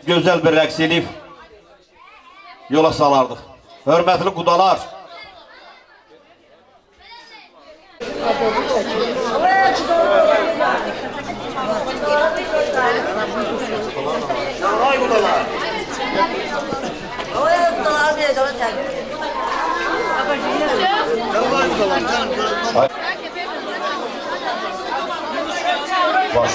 Gözəl bir rəqs eləyib yola salardıq. Hörmətli qudalar. Ay qudalar. Baş.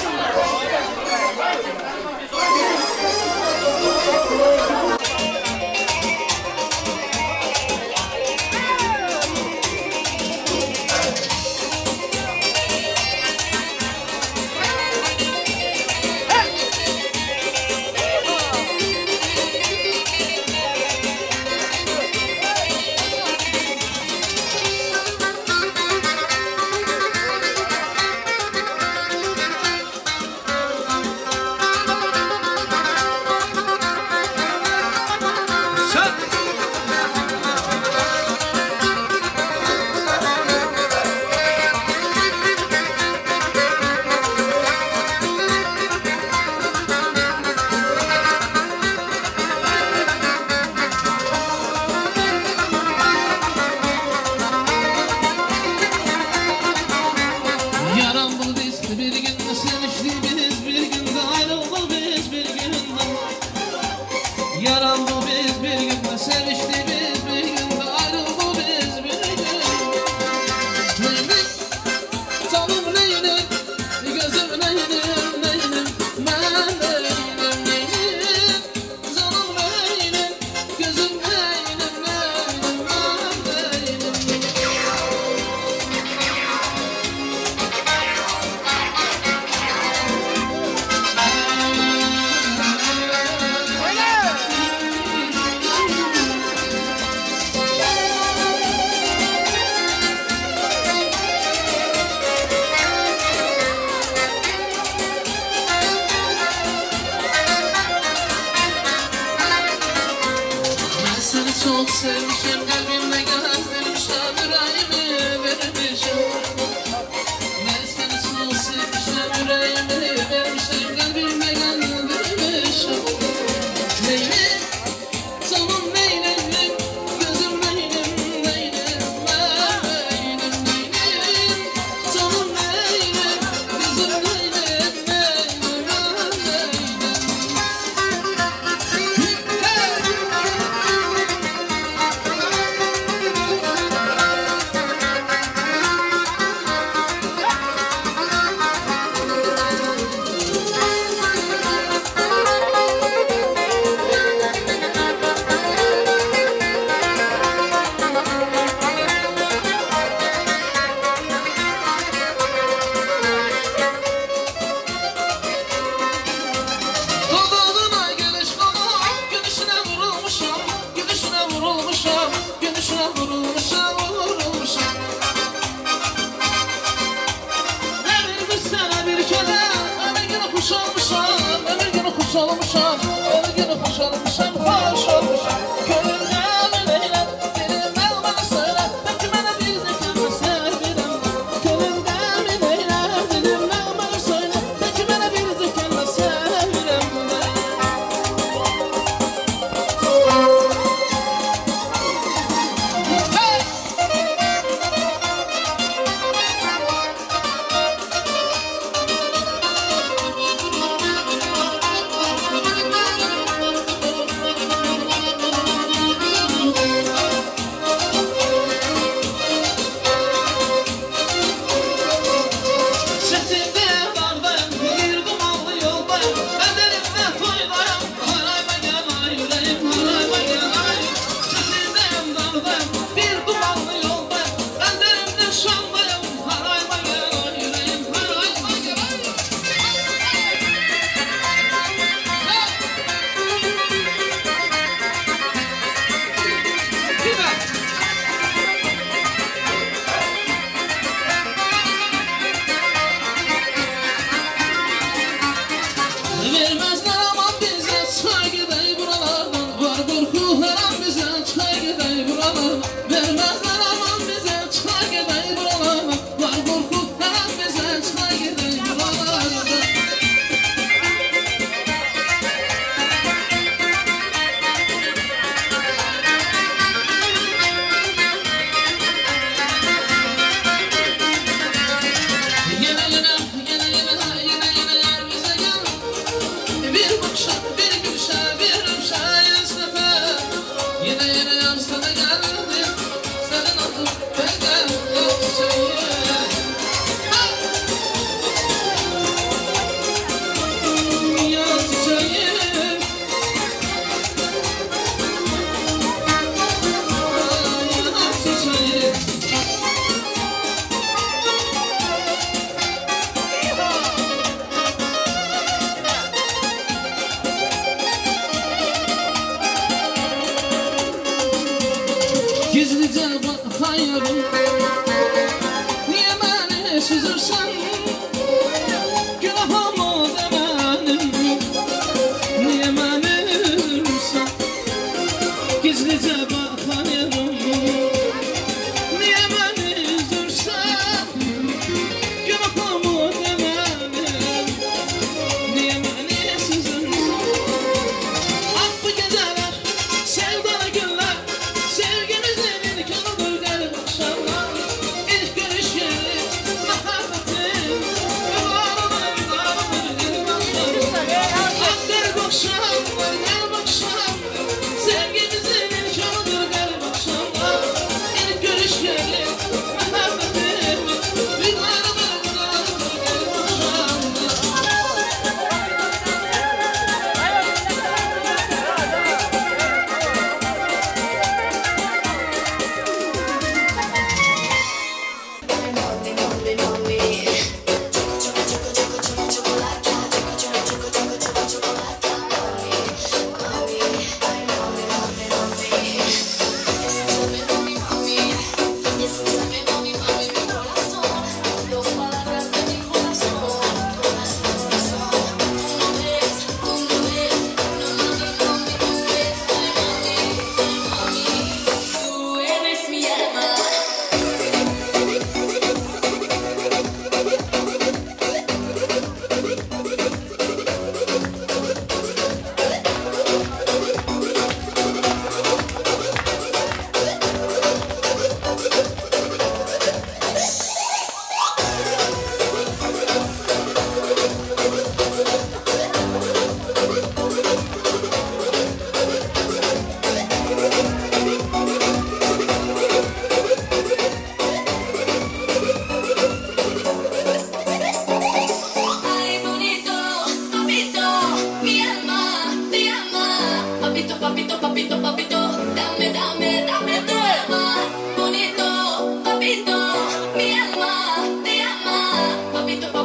sevmişim, kalbimle gezdirmişim, yüreğimi vermişim. Ben seni çok sevmişim, yüreğimi vermişim, kalbimle gezdirmişim. Leylim, canım leylim, gözüm leylim, leylim, leylim, leylim. Canım leylim, gözüm leylim, leylim, leylim. Dudağına geliş kanım, gülüşüne vurulmuşam, gülüşüne vurulmuşam, gülüşüne vurulmuşam, vurulmuşam. Ne bilmiş sana bir kere, ömür günü kuş olmuşam, ömür günü kuş olmuşam, ömür günü kuş olmuşam, hoş olmuşam. Gönlümden eylem, dilimden bana söyle, belki bana bir zekâmı severim. Gönlümden eylem, dilimden bana söyle, belki bana bir zekâmı severim. Çetimde vardım, bir dumanlı yoldayım, bedenimde toydayım, harayma gel yüreğim, harayma gel. Çetimde vardım, bir dumanlı yoldayım, bedenimde şandayım, harayma gel yüreğim, harayma gel. Vermezler aman bize, çıkar gidey buralardan, var korku her an bize, çıkar gidey buralardan. Vermezler aman bize, çıkar gidey buralardan, var korku her an bize, çıkar gidey buralardan. Yine yar bize gel. Bir bakışa, bir gülüşe, bir öpüşe sefer. Yine yar sana geldi, senin adın ben geldim.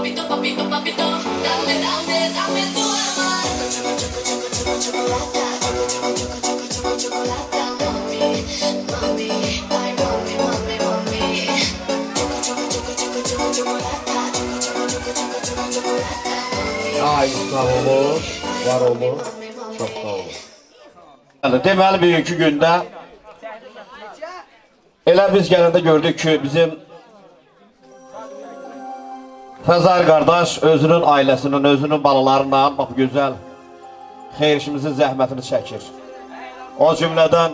papito, papito, papito, dame, dame, dame tu amor. Chocolata, chocolata, mami, mami, ay mami, mami, mami. Chocolata, Ay sağ olun, var olun, çok sağ olun. Yani deməli bugünkü gündə elə biz gələndə gördük ki, bizim Fəzail qardaş özünün ailəsinin, özünün balalarından bax gözəl xeyir işimizin zəhmətini çəkir. O cümlədən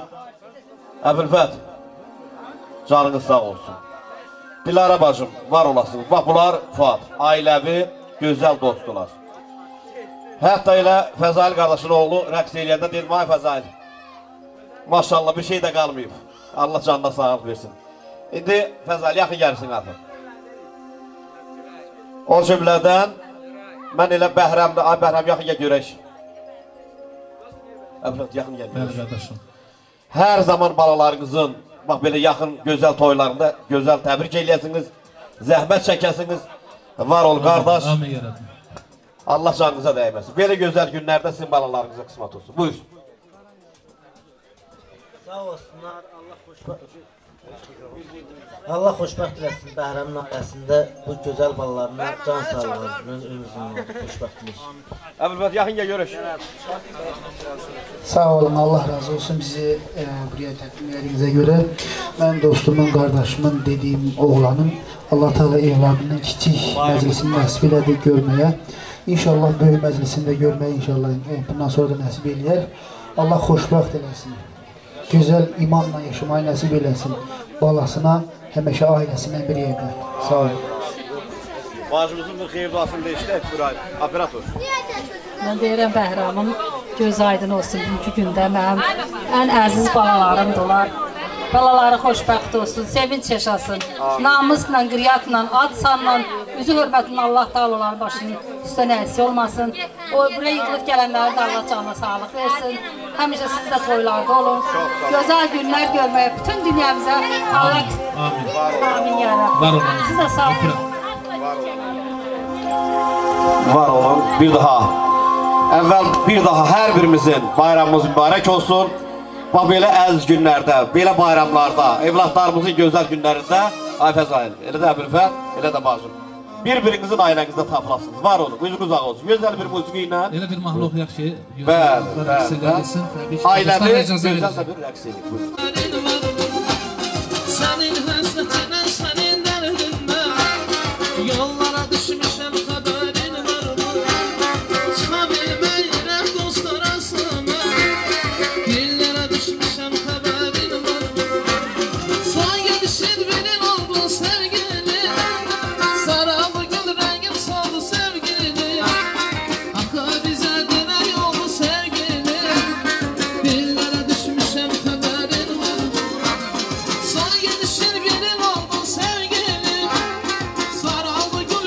Əbülfət, canınız sağ olsun. Dilara bacım, var olasınız. Bax bunlar Fuad, ailəvi, gözəl dostdular. Hətta elə Fəzail qardaşın oğlu rəqs eləyəndə deyil, vay Fəzail, maşallah bir şey də qalmayıb. Allah canına sağlıq versin. İndi Fəzail yaxın gəlsin artıq. O cümlədən mən elə Bəhrəmdə, ay Bəhrəm yaxın gəl görək. Əbülfət yaxın gəl görək. Hər zaman balalarınızın bax belə yaxın gözəl toylarında gözəl təbrik eləyəsiniz, zəhmət çəkəsiniz. Var ol qardaş. Allah canınıza dəyməsin. Belə gözəl günlərdə sizin balalarınıza qismət olsun. Buyur. Sağ olsunlar. Allah xoşbəxt eləsin. Bəhrəmin ailəsində bu gözəl balalarına can sağlığınızın ömrünün xoşbəxtlik. Əbülfət yaxın gəl görək. Sağ olun, Allah razı olsun bizi buraya təqdim etdiyinizə görə. Mən dostumun, qardaşımın, dediyim oğlanın Allah Teala evladının kiçik məclisini nəsib elədi görməyə. İnşallah böyük məclisində görməyə inşallah bundan sonra da nəsib eləyər. Allah xoşbəxt eləsin. Gözəl imanla yaşamayı nəsib eləsin. Balasına, həmişə ailəsinə bir yerdə. Sağ olun. Bacımızın bir xeyir duasını da işlək, Buray, operator. Mən deyirəm Bəhrəmin göz aydın olsun bugünkü gündə mənim ən əziz balalarımdılar. Balaları xoşbəxt olsun, sevinç yaşasın. Namusla, qriyyatla, ad-sanla, üzü hörmətinlə Allah Teala onların başının üstünə əksi olmasın. O buraya yığılıb gələnləri də Allah canına sağlıq versin. Həmişə siz də toylarda olun. Gözəl günlər görməyə bütün dünyamıza Allah amin yarabbim. Siz də sağ olun. Var olun. Bir daha. Əvvəl bir daha hər birimizin bayramımız mübarək olsun. Bax belə əziz günlərdə, belə bayramlarda, evlatlarımızın gözəl günlərində ay Fəzail, elə də Əbülfət, elə də bacım. Bir-birinizin ailənizdə tapılasınız. Var olun, üzünüz ağ olsun. Gözəl bir musiqi ilə. Elə bir mahnı oxuyaq ki, bəli. Ailəvi icazə gözəl verir. bir rəqs edirik. Sənin həsrətinə, sənin dərdinə yollara düşmüşəm, xəbərin varmı? Çıxa bilməyirəm dost arasına, dillərə düşmüşəm, xəbərin varmı? Sağ gəlişin bilin oldu sevgili, sarabı gül rəngim soldu sevgili. Axı bizə demək oldu sevgili, dillərə düşmüşəm, xəbərin varmı? Sağ gəlişin bilin oldu sevgili, sarabı gül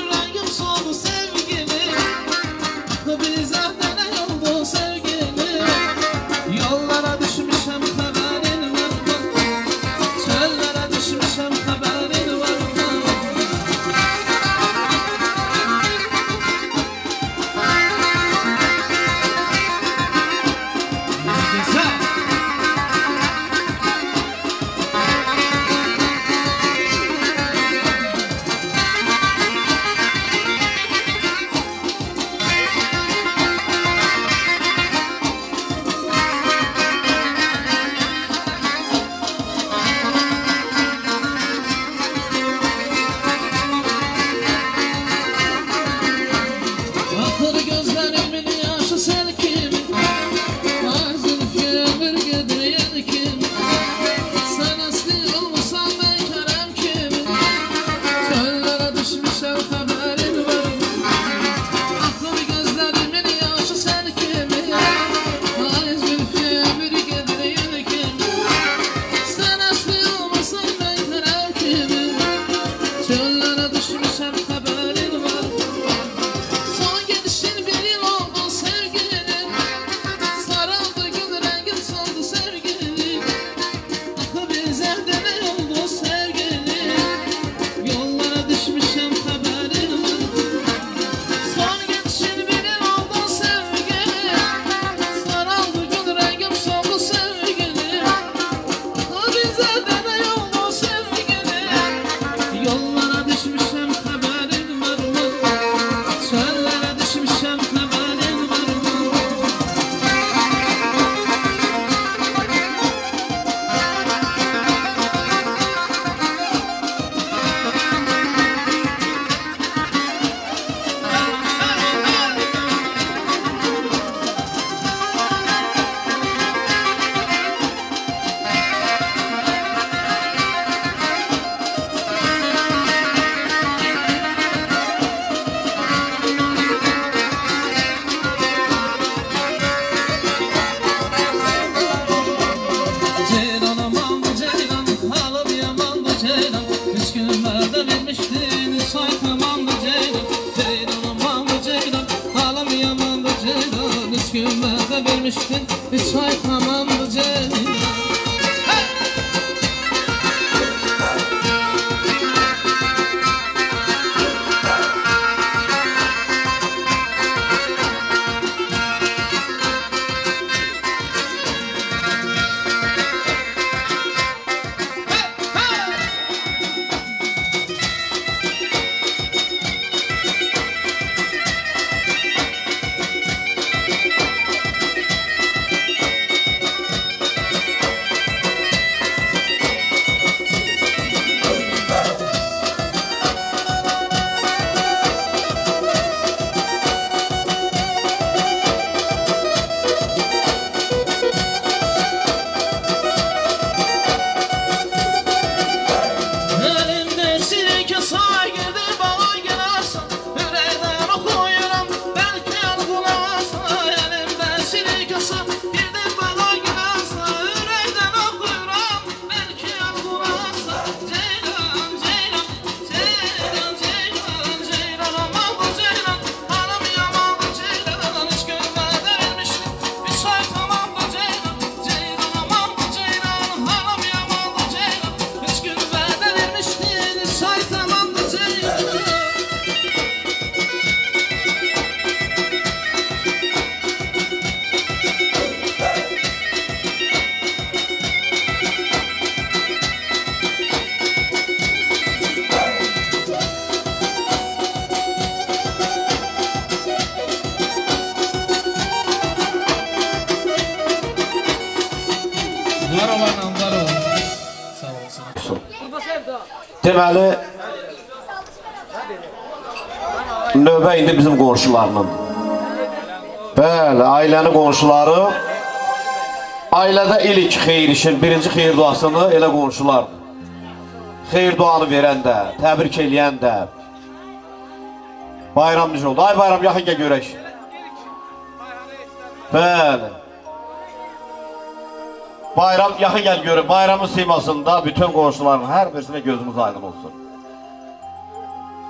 üç ay tamamdı Ceylan. Deməli, növbə indi bizim qonşularının. Bəli, ailənin qonşuları, ailədə ilk xeyir işin, birinci xeyir duasını elə qonşulardır. Xeyir duanı verən də, təbrik eləyən də. Bayram necə oldu? Ay bayram, yaxın gəl görək. Bəli. Bayram, yaxın gəl görək. Bayramın simasında bütün qonşuların hər birisine gözümüz aydın olsun.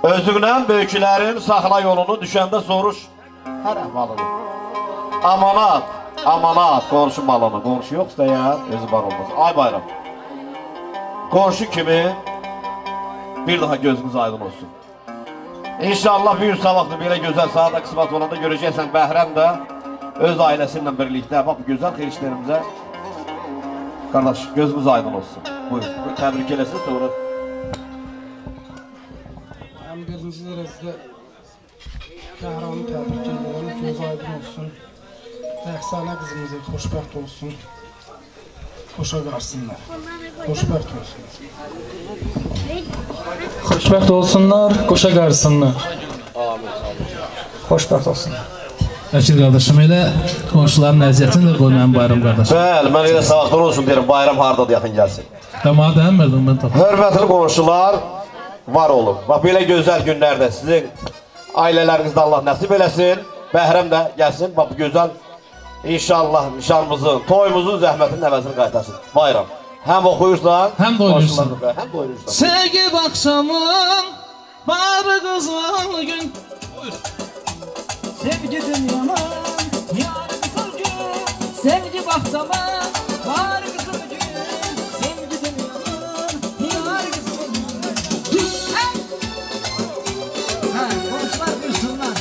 Özlüğünən böyüklərin saxla yolunu düşəndə soruş. Hər əhvalını. Amanat, amanat, qonşu malını. Qonşu yoxsa ya, özü var olmaz. Ay bayram. Qonşu kimi bir daha gözümüz aydın olsun. İnşallah bir sabahlı belə gözəl saat qismat olanda görəcəksən Bəhrəm də öz ailəsinlə birlikdə bax bu gözəl xeyirişlərimizə. Qardaş, gözümüz aydın olsun. Buyur, təbrik eləsin sonra. Mən birinci dərəcədə Bəhramı təbrik edirəm, göz aydın olsun. Rəxsanə qızımızı xoşbəxt olsun. Xoşa qarsınlar. Xoşbəxt olsun. Xoşbəxt olsunlar, qoşa qarsınlar. Xoşbəxt olsunlar. Əşir qardaşım, elə qonşuların əziyyətini də qoy mənim bayram qardaşım. Bəli, mən elə sağlıqlar olsun deyirəm, bayram haradadır yaxın gəlsin. Mənə dəyənmirdim, mən tapım. Hörmətli qonşular var olun. Bax, belə gözəl günlərdə sizin ailələrinizdə Allah nəsib eləsin. Bəhrəm də gəlsin, bax, bu gözəl inşallah nişanımızın, toyumuzun zəhmətinin əvəzini qaytarsın. Bayram. Həm oxuyursan, həm də oynayırsan. Həm də oynayırsan. Sevgi baxşamın, barı qızıl gün. Buyur. Sevgi dünyaman, yar kızıl gün. Sevgi bahçaman, var kızıl gün. Sevgi dünyaman, yar kızıl gün. Ha, komşular buyursunlar.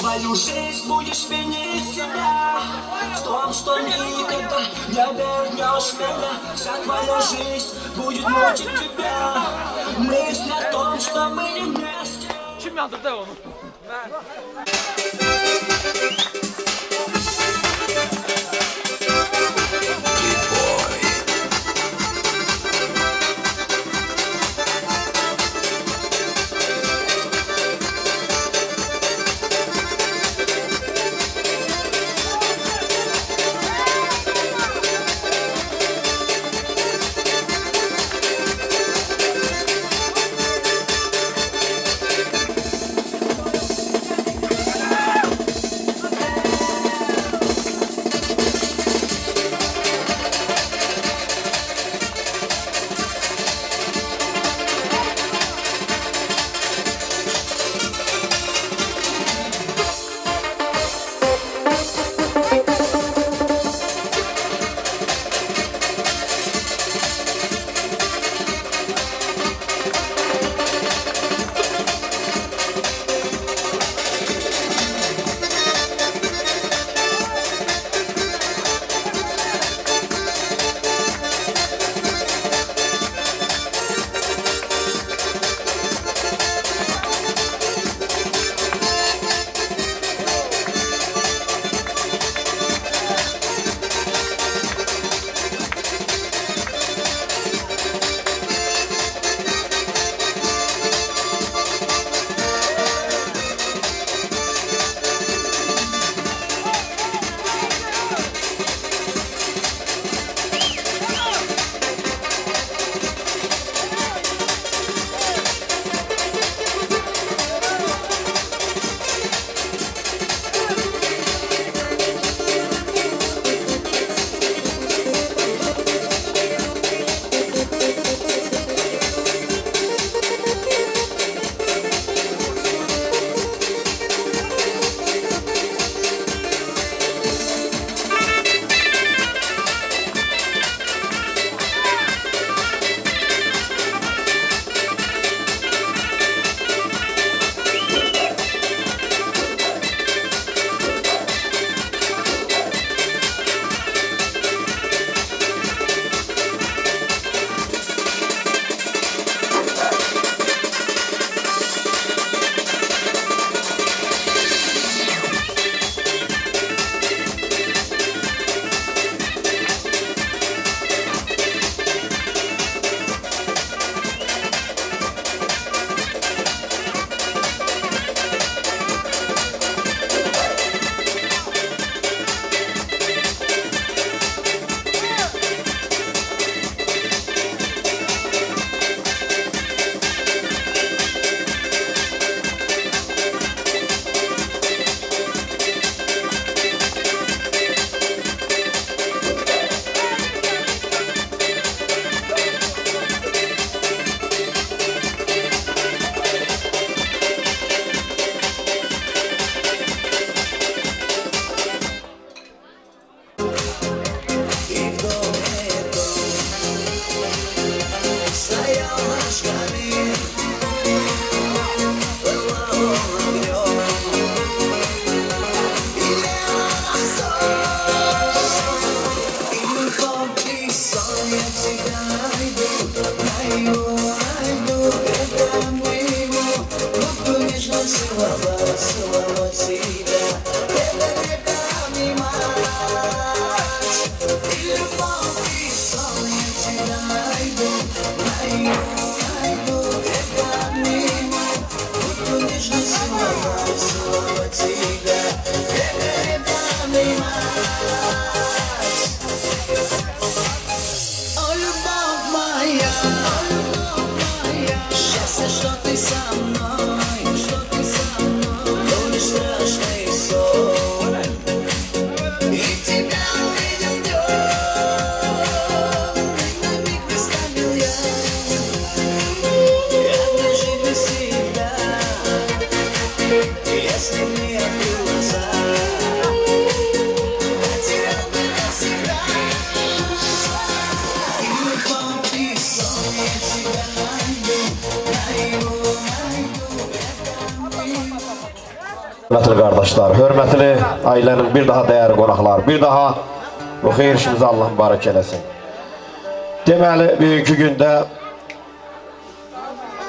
Свою жизнь будешь винить себя в том, что никогда не вернешь меня. Вся твоя жизнь будет мучить тебя. Мысль о том, что мы не вместе. Hörmətli qardaşlar, hörmətli ailənin bir daha dəyərli qonaqlar, bir daha bu xeyir işimizi Allah mübarək eləsin. Deməli, bugünkü gündə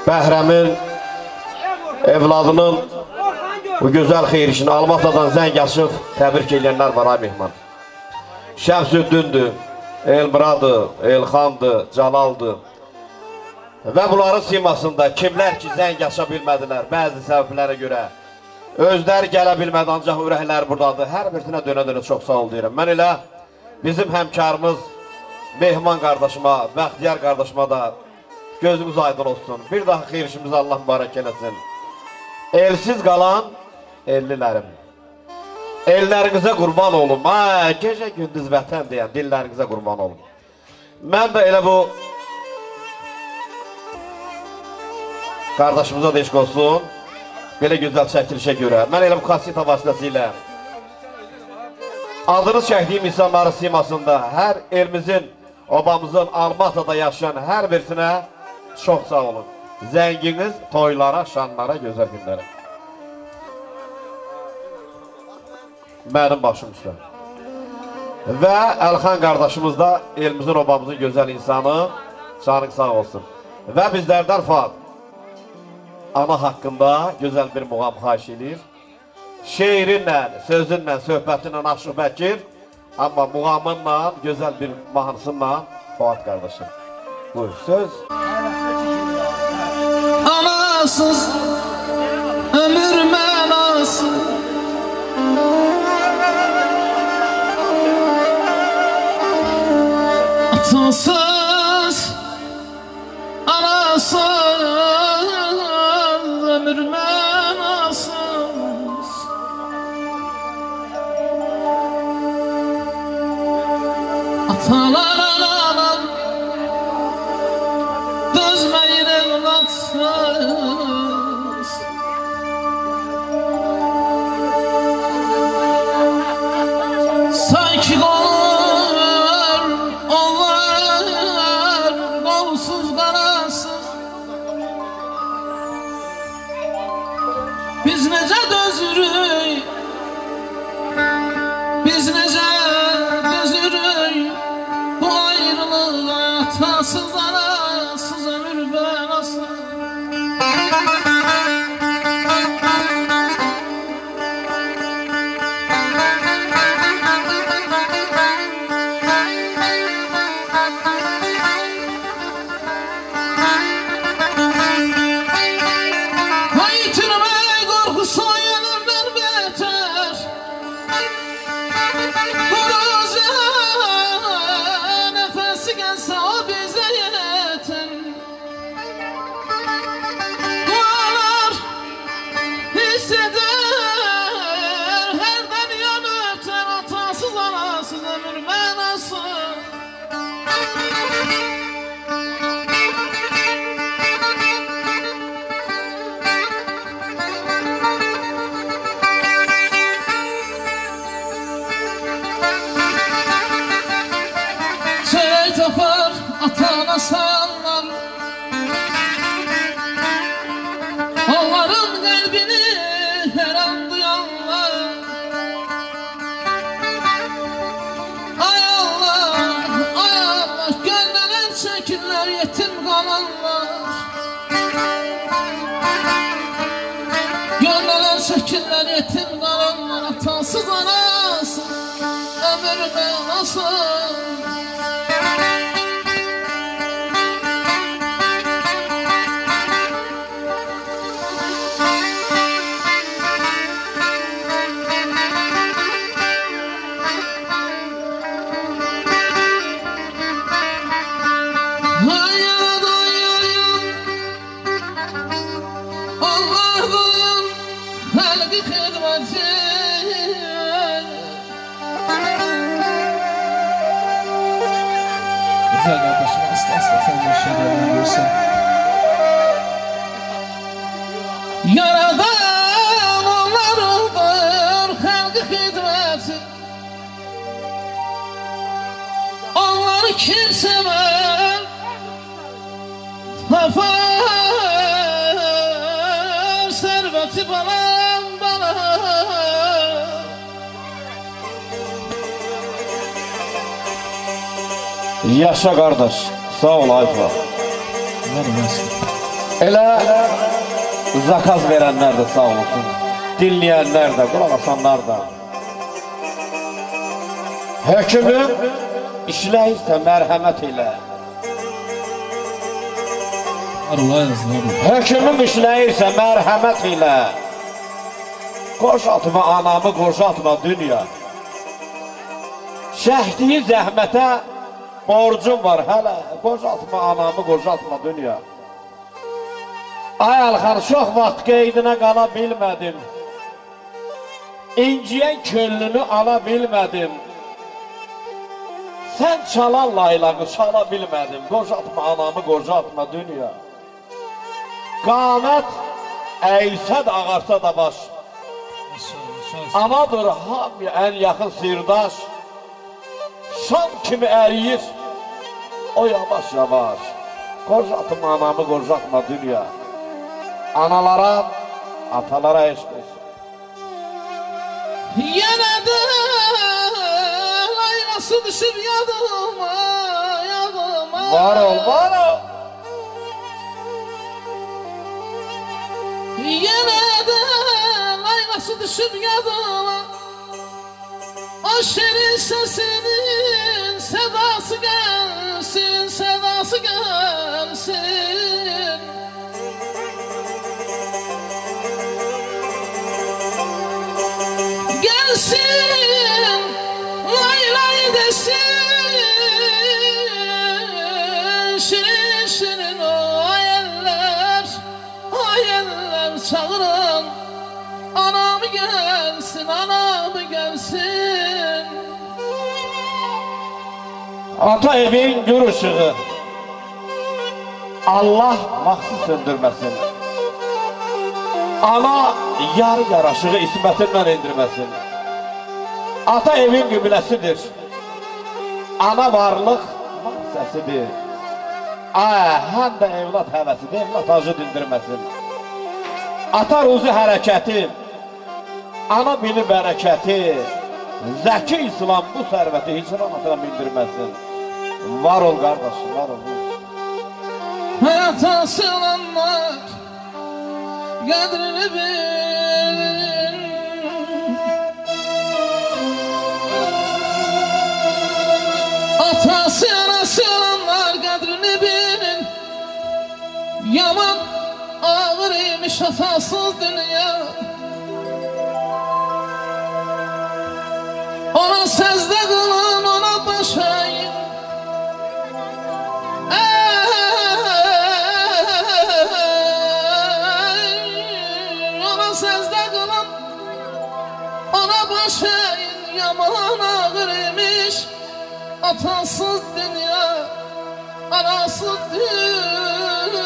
Bəhrəmin evladının bu gözəl xeyir işini Almatadan zəng açıb təbrik edənlər var, ay mehman. Şəmsüddündür, Elmiradır, Elxandır, Calaldır və bunların simasında kimlər ki zəng aça bilmədilər bəzi səbəblərə görə, özləri gələ bilmədi, ancaq ürəkləri buradadır. Hər birinə dönə-dönə çox sağ ol deyirəm. Mən elə bizim həmkarımız Mehman qardaşıma, Bəxtiyar qardaşıma da gözümüz aydın olsun. Bir daha xeyir işimizi Allah mübarək eləsin. Elsiz qalan ellilərim. Ellərinizə qurban olum. Gecə gündüz vətən deyən dillərinizə qurban olum. Mən də elə bu qardaşımıza da eşq olsun. Belə gözəl çəkilişə görə. Mən elə bu kasita vasitəsilə adını çəkdiyim insanların simasında hər elimizin, obamızın, Almatada yaşayan hər birisinə çox sağ olun. Zənginiz toylara, şanlara, gözəl günlərə. Mənim başım üstə. Və Əlxan qardaşımız da elimizin, obamızın gözəl insanı, canın sağ olsun. Və bizlərdən Fuad ana haqqında gözəl bir muğam xahiş edir. Şeirinlə, sözünlə, söhbətinlə Aşıq Bəkir, amma muğamınla, gözəl bir mahnısınla Fuad qardaşım. Buyur, söz. Anasız ömür mənası, atasız anasız ömür mənasız. Atalar analar dözməyin evladsız. Sanki qolur onlar qolsuz qarasız. Biz necə dözürük, biz necə dözürük bu ayrılığa, atasız anasız ömür mənasız. Nefesi gelse o bize yeter. Anasız anasın, ömrüme nasıl? Güzel kardeşim, asla sen bir şeylerden görsen. Yaradan onlardır halkı hidmeti. Onları kim sever tapar serveti balam balam. Yaşa kardeş, sağ ol Ayfa. Elə zakaz verenler de sağ olsun, dinleyenler de, kulak asanlar da. Hökümün işləyirsə mərhəmət ilə. Hökümün işləyirsə mərhəmət ilə. Qoşatma anamı, qoşatma dünya. Çəkdiyi zəhmətə borcum var hələ. Qoşatma anamı, qoşatma dünya. Ay Alxan, çox vaxt qeydinə qala bilmədim. İnciyən köllünü ala bilmədim. Sən çalan laylağı çala bilmədim. Qoşatma anamı, qoşatma dünya. Qamət əysə də ağarsa da baş. Anadır hamıya ən yaxın sirdaş. Şam kimi əriyir, o yavaş yavaş. Qoşatma anamı, qoşatma dünya. Analara, atalara eşq olsun. Yenə də laylası düşüb yadıma, yadıma. Var ol, var ol. Yenə də laylası düşüb yadıma. O şirin sesinin sedası gelsin, sedası gelsin. Gelsin, lay lay desin. Şirin şirin o hayaller çağırın. Anamı gelsin, anamı gelsin. Ata evin gür ışığı Allah vaxtı söndürməsin. Ana yarı yaraşığı ismətindən indirməsin. Ata evin qübləsidir. Ana varlıq səsidir. Həm də evlad həvəsidir, evlad acı dindirməsin. Ata ruzu hərəkəti, ana bili bərəkəti, Zəki İslam bu sərvəti hicran atına mindirməsin. Var ol qardaşım, var ol. Həyata sığınanlar qədrini bilin. Atası anası olanlar qədrini bilin. Yaman ağır imiş atasız dünya. Ona səzdə qılın, ona baş əyin. Ona səzdə qılın, ona baş əyin. Yaman ağır imiş atasız dünya, anasız dünya.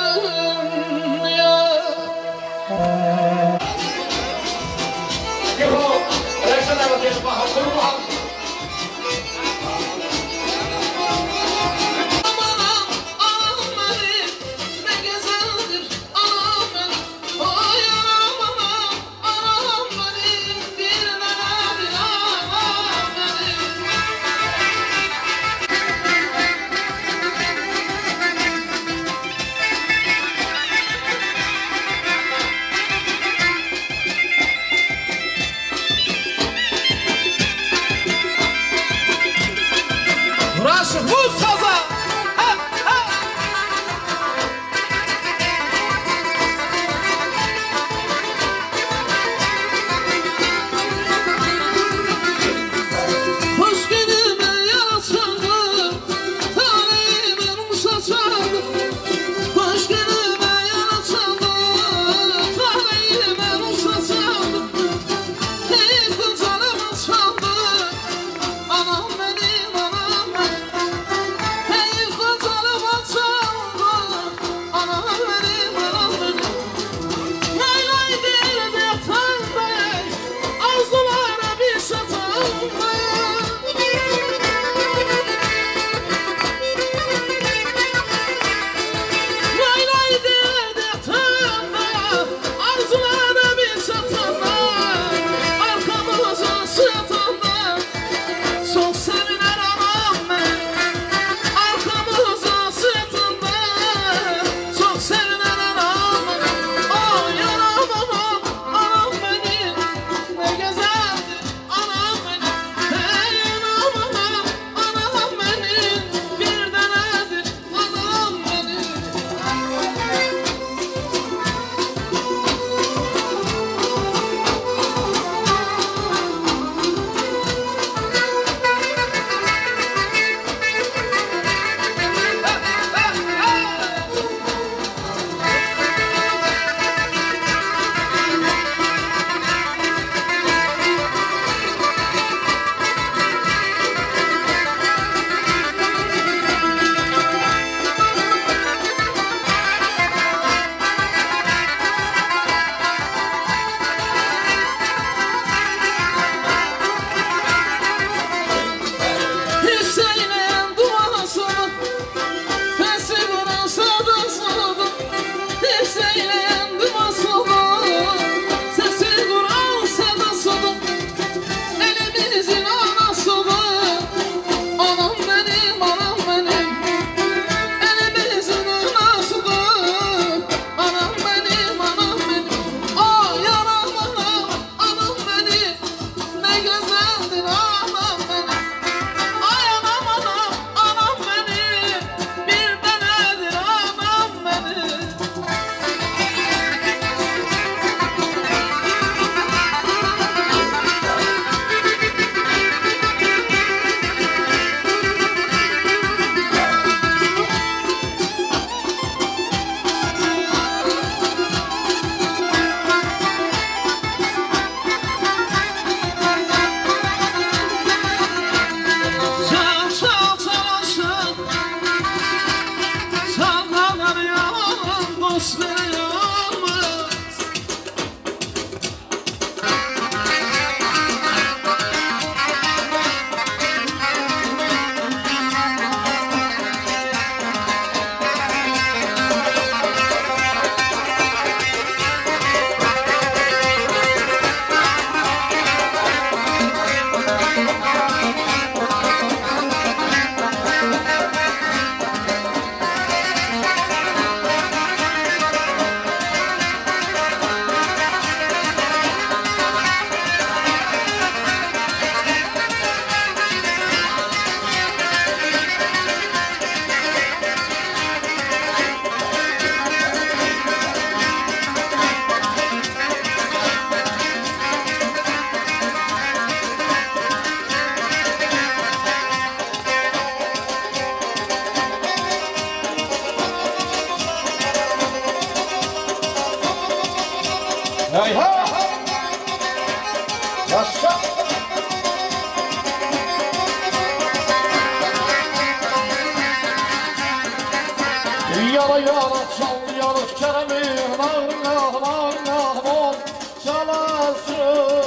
Yana yana çal yanıq kərəmin ağrın çalarsın.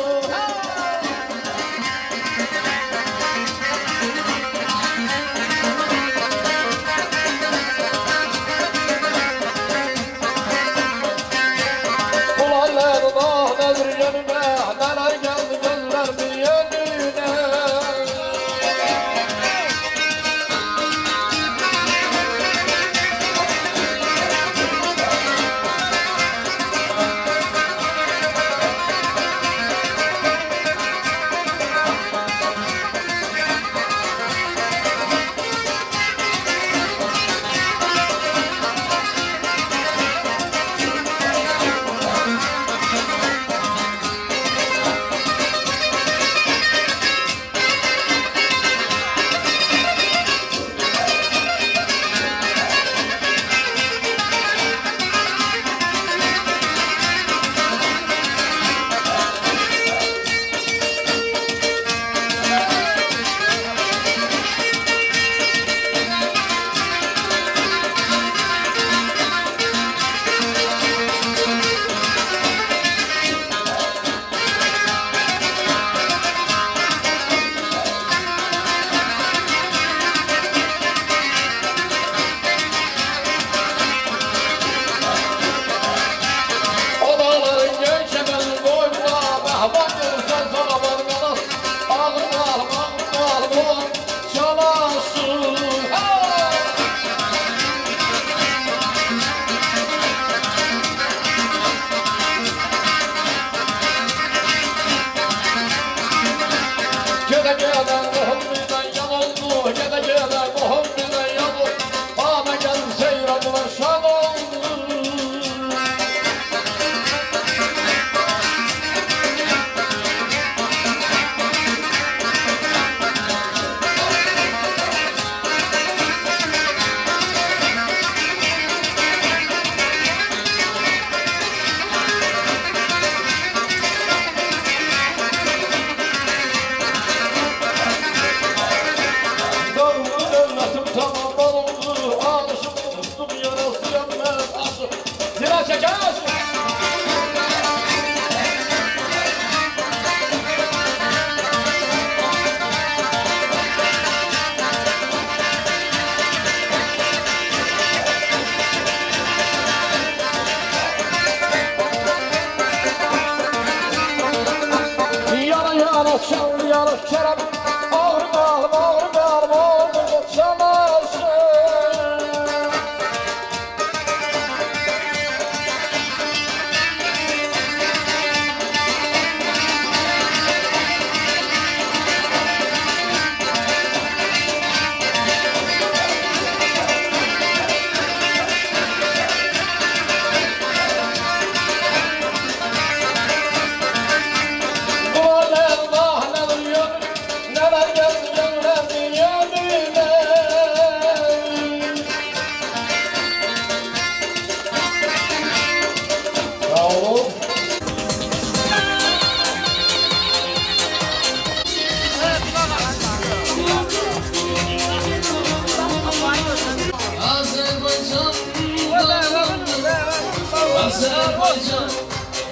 Azerbaycan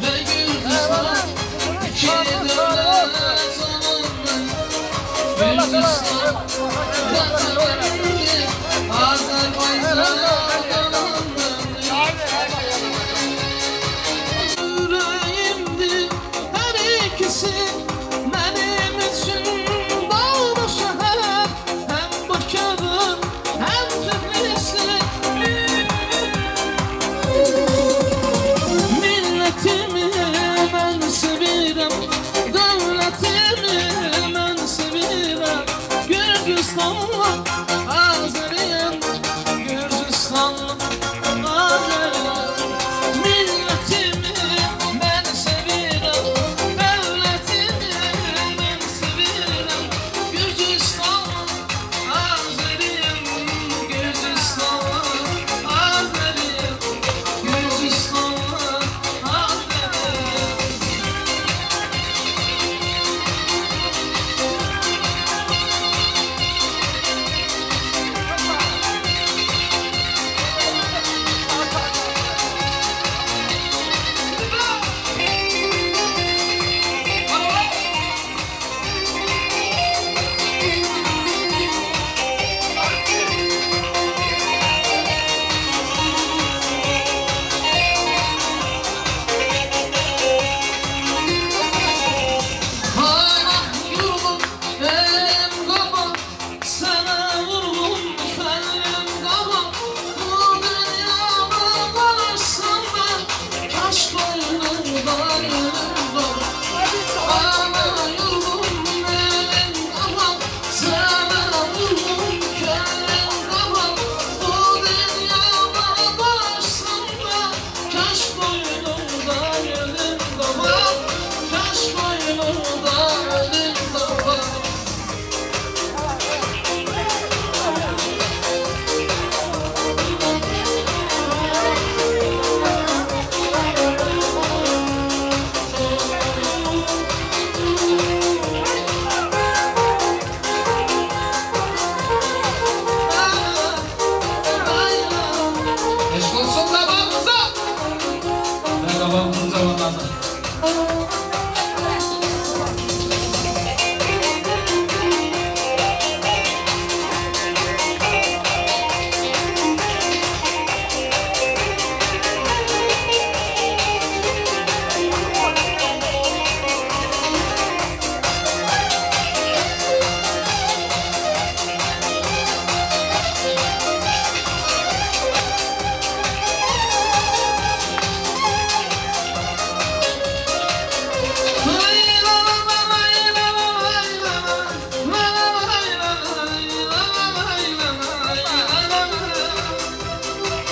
ve Gürcistan iki devlet olundu. Gürcistan vatanı Azerbaycan olundu. Yüreğimdi her ikisi benim için dağlı şehir. Hem bu kadın hem Tiflis'i. Milletimi ben seviyorum, devletimi ben seviyorum.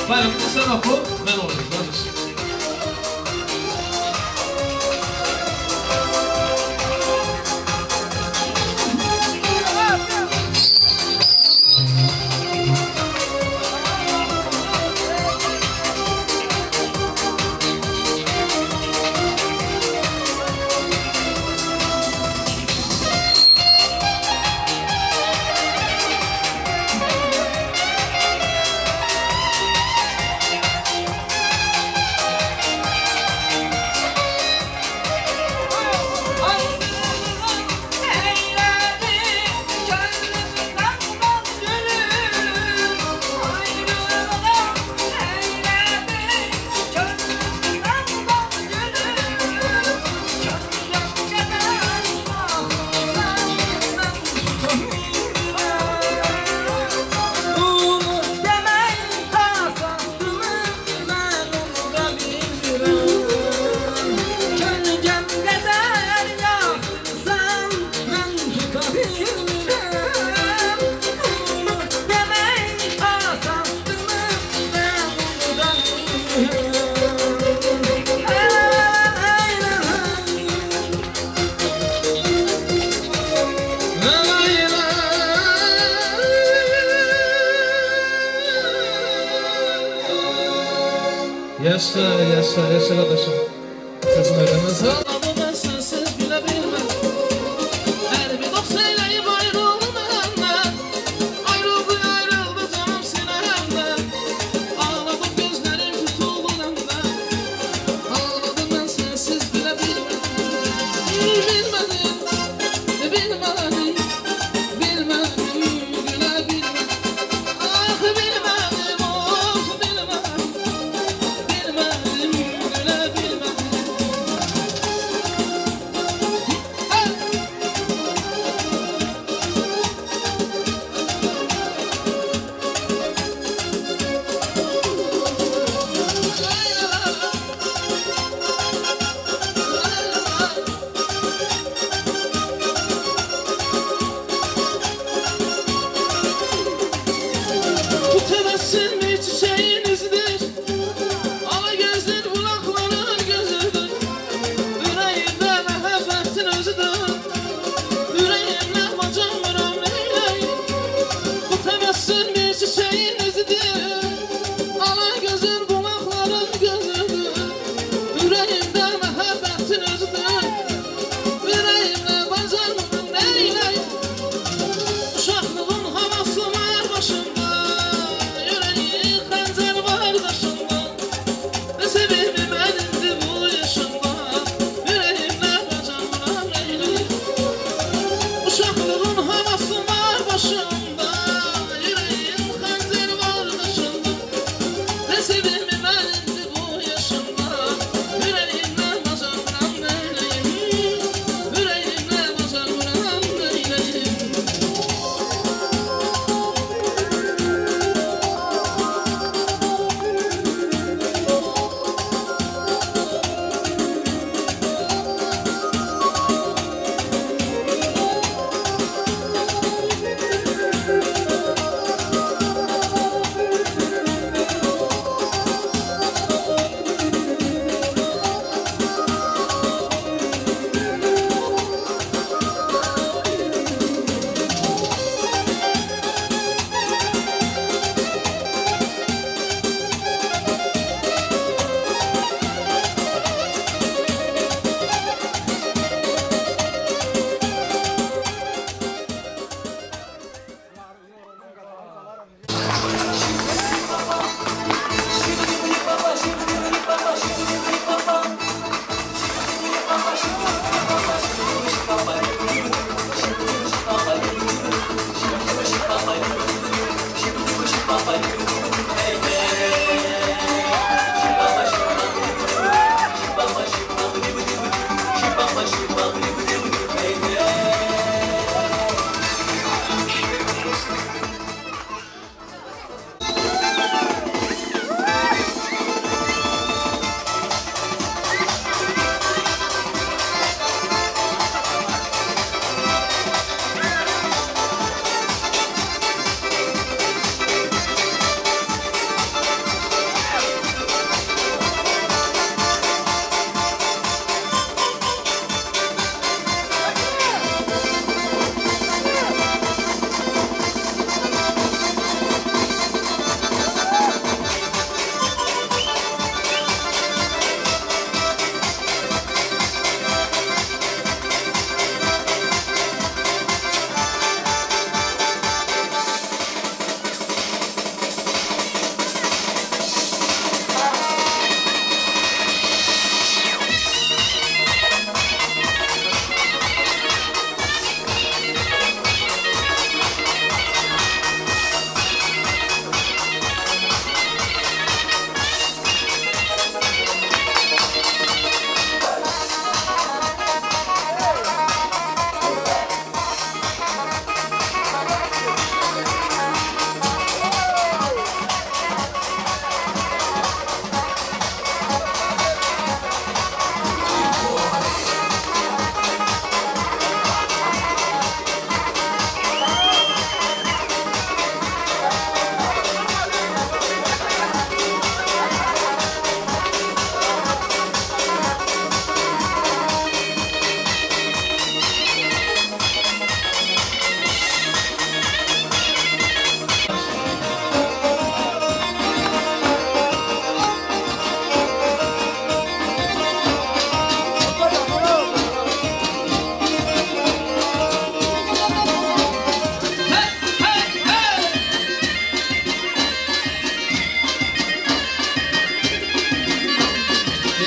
Bayramda sen oku, ben olayım. Yaşa kardeşim. Sesin ödemez. Ama ben sensiz bile bilmem. Her bir dost eyleyip ayrıldı benden. Ayrıldı canım sinemden. Ağladım gözlerim tutuldu benden. Ağladım ben sensiz bile bilmem. Bilmedim güle bilmem. Ah bilmedim of bilmem. Uşaqlığın havası var başımda, yüreğim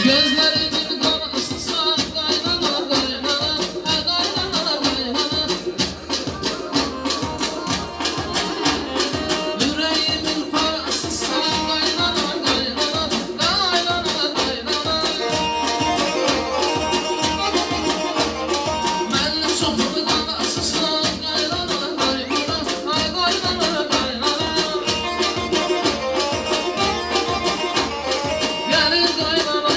Gözlerimin karası sen kaynana kaynana kaynana kaynana Yüreğimin parası sen kaynana kaynana kaynana kaynana Benim çocuğumun karası sen kaynana kaynana kaynana kaynana Gelin kaynana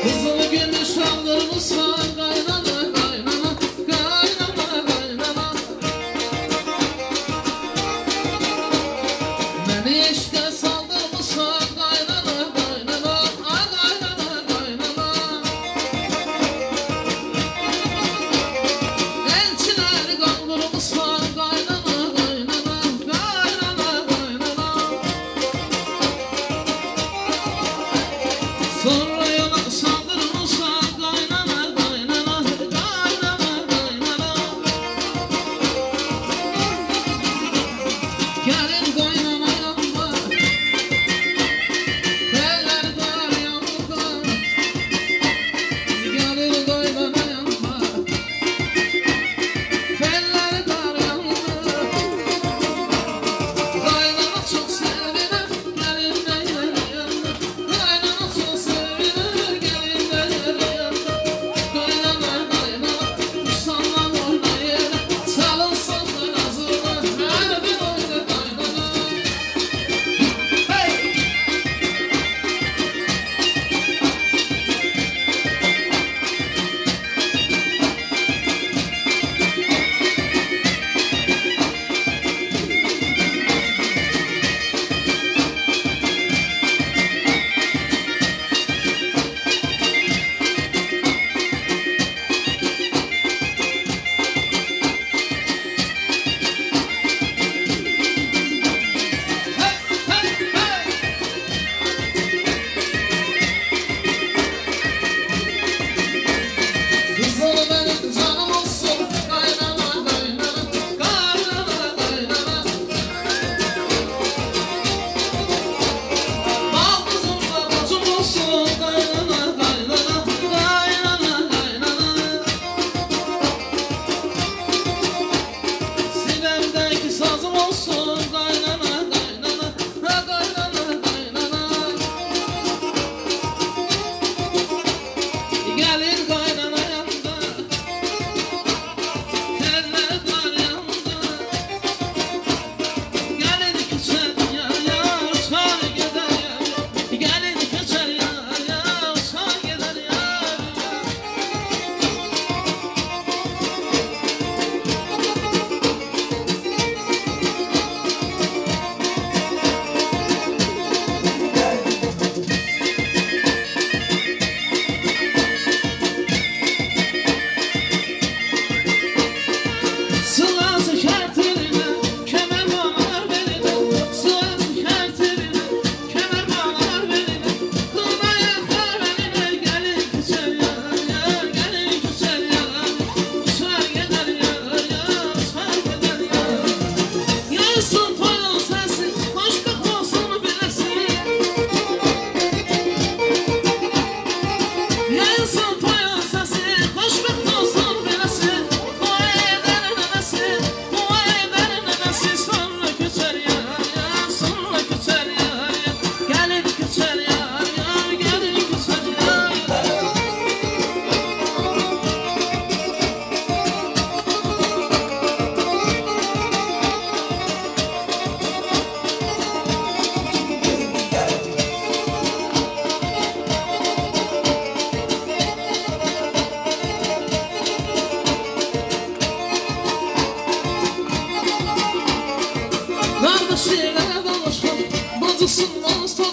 Kızıl gümüş aldırmışsan kaynana kaynana kaynana kaynana Beni işte saldırmışsan kaynana kaynana kaynana kaynana Elçileri kaldırmışsan kaynana kaynana kaynana kaynana Sonra yana saldırmışsan kaynana kaynana kaynana kaynana Gelin kaynana yanma Eller dar yanma Gelin kaynana yanma Eller dar yanma Kaynana çok severim Gelin kaynana yanma Kaynana çok severim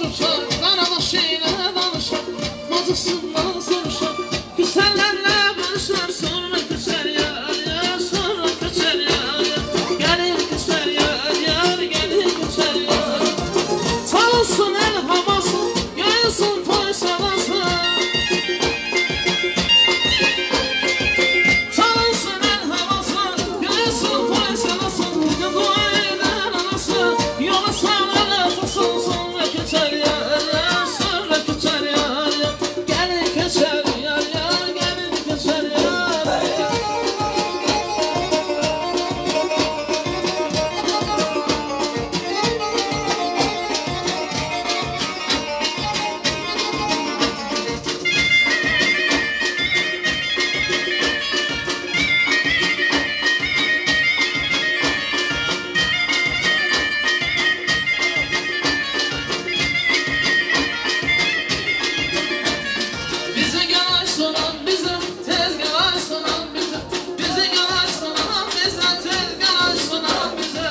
soruşar, qaradaş ilə danışar, bacısından soruşar, küsəllərlə barışar, sonra küsər yar yar, sonra küsər yar yar, gəlir küsər yar yar, gəlir küsər yar. Çalsın el havası, gəlsin toy savası. Çalsın el havası, gəlsin toy savası. Dua eden anası, yola sağlar atılsın, sonra küsər yar yar, sonra küsər yar yar, gəlir küsər yar yar, gəlir küsər yar. Bize gel sonan bize, tez gel sonan bize. Bize gel sonan bize, tez gel sonan bize.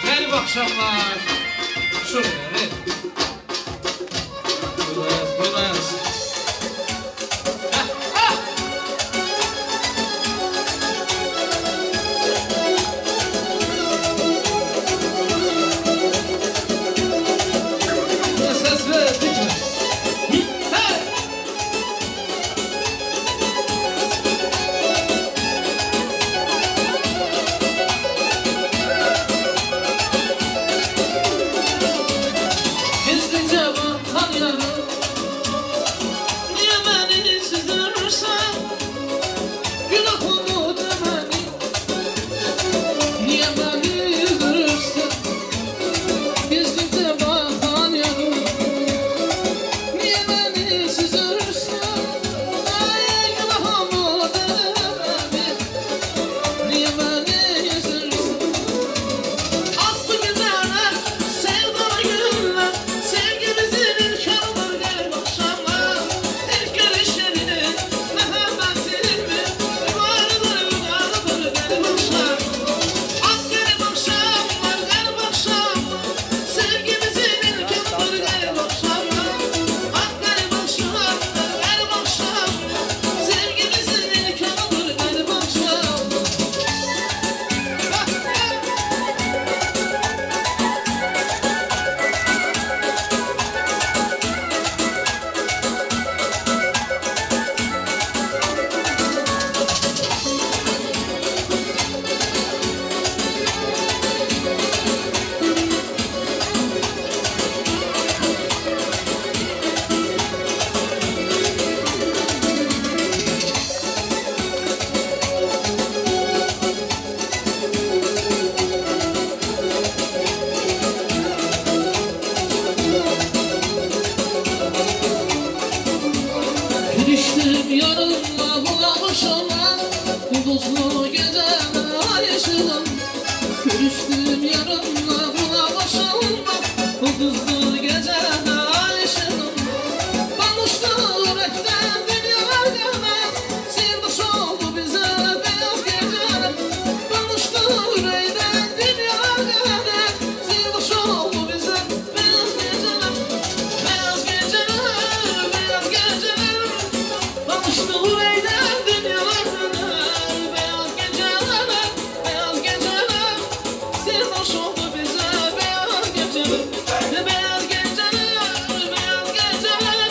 Gel akşamlar. Şuraya ver. Buyurun. Ses ver, dikme. Hey! Gizlice bakan niye beni çizdirirsen? Günahımı demeni, niye beni üzülürsen? Gizlice bakan niye beni çizdirirsen? Ay günahımı demeni, niye beni üzülürsen? Attı güzeller, sevdalı günler, sevgimizin ilk anıdır gelip akşamlar. İlk görüşlerinin muhabbetinin mi? Vardır gelip akşam. Ak gelip akşamlar, gelip akşam. Sevgimizin ilk anıdır gelip akşamlar. Ak gelip akşamlar, gelip akşam. Sevgimizin ilk anıdır gelip akşam. Düştüm yarınla bulaşılan, buzlu geceme yaşadım. Görüştüm yarınla bulaşılan, buzlu geceme yaşadım. Banmıştı yürekten dünyalar gelmez, sirdaş oldu bize beyaz geceler. Banmıştı yürekten dünyalar gelmez, sirdaş oldu bize beyaz geceler. Beyaz geceler, beyaz geceler. Banmıştı yürekten dünyalar gelmez, beyaz geceler, beyaz geceler. Sirdaş oldu bize beyaz geceler. Beyaz geceler, beyaz geceler.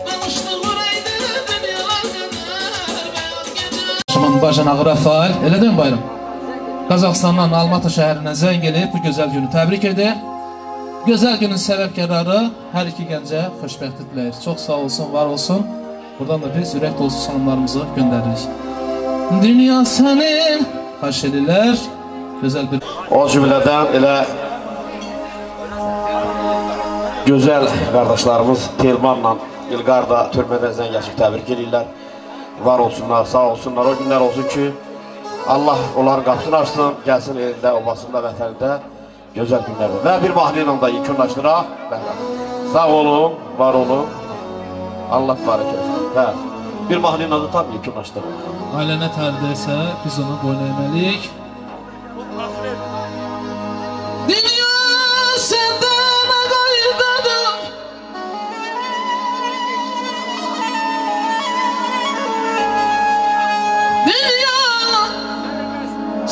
Banmıştı yürekten dünyalar gelmez, beyaz geceler. Şuman bacanağı Rafael, elə deyil mi bayram? Qazaxıstandan Almatı şəhərindən zəng eləyib bu gözəl günü təbrik edir. Gözəl günün səbəbkarları hər iki gəncə xoşbəxtlik diləyir. Çox sağ olsun, var olsun. Buradan da biz ürək dolusu salamlarımızı göndəririk. Dünya sənin, xahiş edirlər. Gözəl bir... O cümlədən elə gözəl qardaşlarımız Telmanla İlqar da türmədən zəng yaşıb təbrik edirlər. Var olsunlar, sağ olsunlar. O günlər olsun ki, Allah onların qapısını açsın, gəlsin elində, obasında, vətənində gözəl günlərdir. Və bir mahnı ilə da yekunlaşdıraq. Sağ olun, var olun. Allah barək etsin. Bir mahnı ilə də tam yekunlaşdırıq. Ailə nə tərdəsə biz ona boyun eyməliyik. Dünya səndən qaydadır. Dünya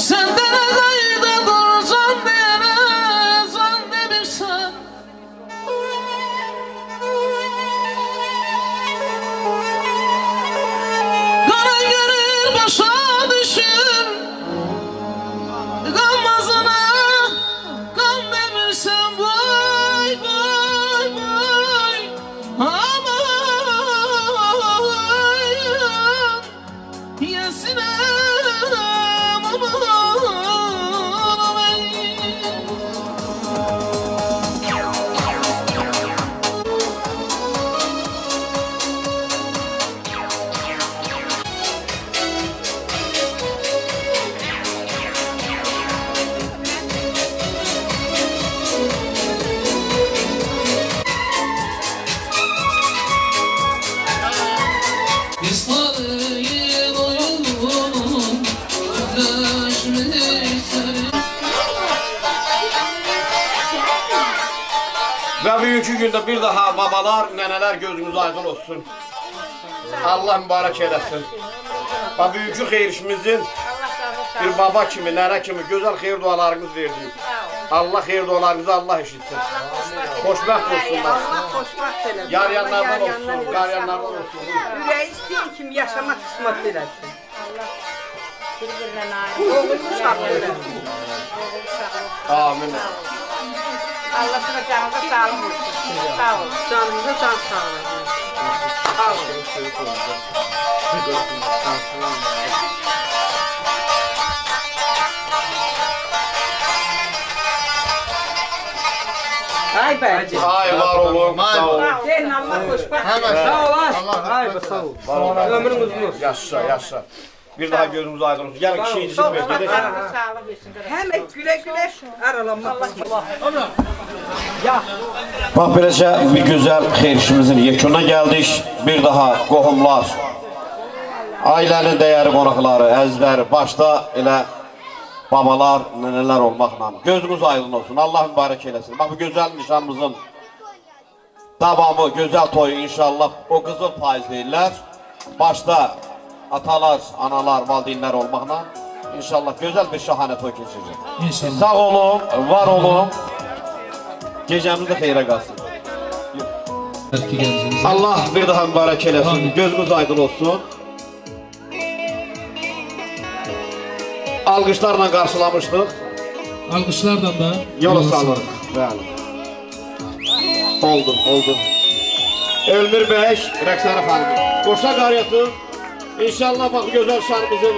səndən qaydadır. Can deyənə can demirsən. Qara görür başa düşür. Qanmazına qan demirsən. Vay vay vay. Aman yesinəm aman mən. Biz tanıyın oyunun güzleşmesini. Və bugünkü gündə bir daha babalar, nənələr gözünüz aydın olsun. Allah mübarək eləsin. Və bugünkü xeyirişimizin bir baba kimi, nənə kimi gözəl xeyir dualarınız verdik. Allah xeyir dualarınızı Allah eşitsin. Xoşbəxt olsunlar. Yar-yanlardan olsun, qar-yanlardan olsun. Ürəyi istəyən kimi yaşamaq qismət eləsin. Oğul uşaq eləsin. Amin. Allah sana canınıza sağlıq olsun. Sağ ol. Canınıza can sağlıq. Sağ ol. Ay bence. Ay var olun. Sağ olun. Senin Allah xoşbəxt. Sağ olasın. Ay sağ ol. Ömrün uzun olsun. Yaşa, yaşa. Bir daha gözümüz aydın olsun. Gəlin kişi incitmək gedək. Həmək gülə-gülə aralanmaq qismət. Bax, beləcə bir gözəl xeyirişimizin yekununa gəldik. Bir daha qohumlar, ailənin dəyəri qonaqları, əzizləri, başda elə babalar, nənələr olmaqla. Gözünüz aydın olsun, Allah mübarək eləsin. Bax, bu gözəl nişanımızın davamı, gözəl toyu inşallah o qızıl payız deyirlər. Başda atalar, analar, valideynlər olmaqla inşallah gözəl bir şahanə toy keçirecek. İnşallah. Sağ olun, var olun. Gecəmiz də xeyrə qalsın. Allah bir daha mübarək eləsin, gözünüz aydın olsun. Alqışlarla qarşılamışdıq. Alqışlarla da yola salırıq. Bəli. Oldu, oldu. Elmir bəy, Rəqsənə xanımı. Qoşa qarıyatın. İnşallah bax gözəl şarımızın,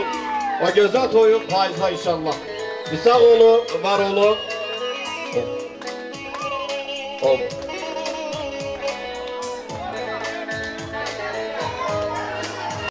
o gözəl toyun payızda inşallah. Bir sağ olun, var olun. Oldu.